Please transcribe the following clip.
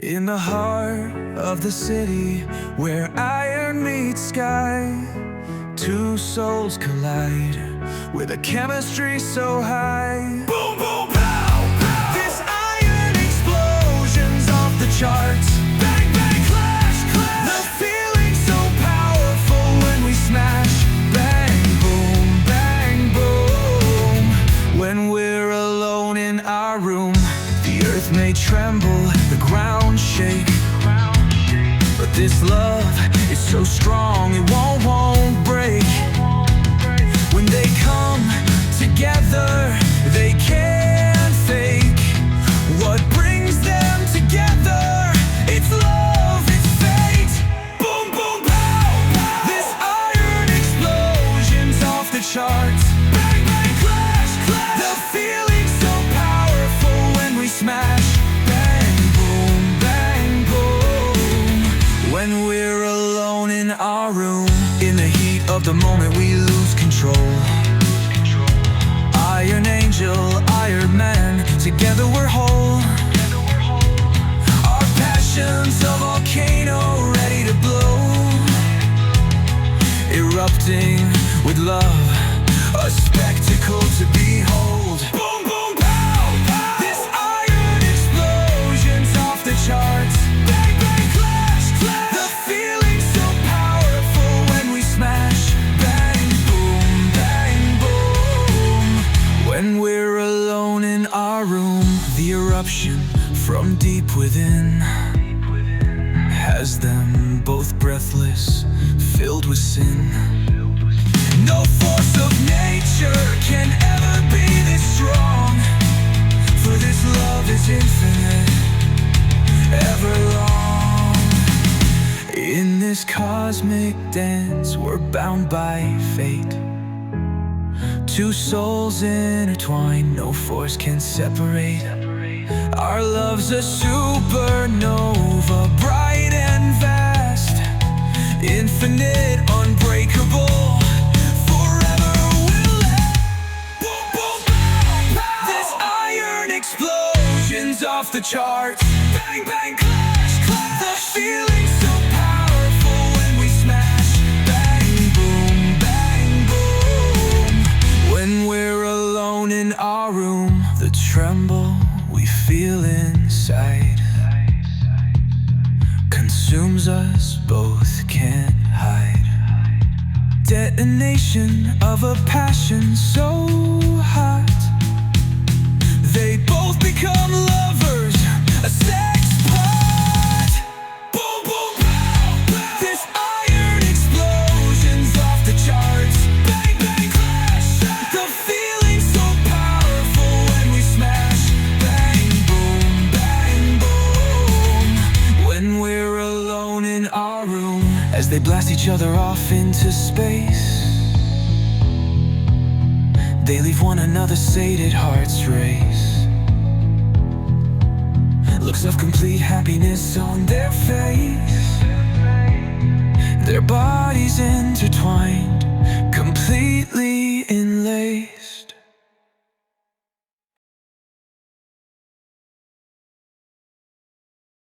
In the heart of the city, where iron meets sky, two souls collide with a chemistry so high. Boom, boom, pow, pow. This iron explosion's off the charts. Bang, bang, clash, clash. The feeling's so powerful when we smash. Bang, boom, bang, boom. When we're alone in our room, the earth may tremble, the ground shake, but this love is so strong it won't break. When they come together, they can't fake. What brings them together? It's love, it's fate. Boom, boom, pow, pow. This iron explosion's off the charts. Bang, bang, clash, clash. The feeling's so powerful when we smash. Bang, boom, bang, boom. When we're alone in our room, in the heat of the moment we lose control. Iron angel, iron man, together we're whole. Our passion's a volcano ready to blow, erupting with love, a spectacle to behold. Boom, boom, pow, pow. This iron explosion's off the charts. Bang, bang, clash, clash. The feeling's so powerful when we smash. Bang, boom, bang, boom. When we're alone in our room, the eruption from deep within has them both breathless, filled with sin. No force of nature can ever be this strong, for this love is infinite, ever long. In this cosmic dance, we're bound by fate. Two souls intertwined, no force can separate. Our love's a supernova, bright and vast, infinite, unbreakable. Forever we'll let. Boom, boom, pow, pow. This iron explosion's off the charts. Bang, bang, clash, clash. The feeling's so powerful when we smash. Bang, boom, bang, boom. When we're alone in our room, the tremble we feel inside consumes us, both can't hide. Detonation of a passion so hot, they both become lovers, a sex pot. Boom, boom, pow, pow. This iron explosion's off the charts. Bang, bang, clash. The feeling's so powerful when we smash. Bang, boom, bang, boom. When we're alone in our room, as they blast each other off into space, they leave one another sated hearts race. Looks of complete happiness on their face, their bodies intertwined, completely inlaid.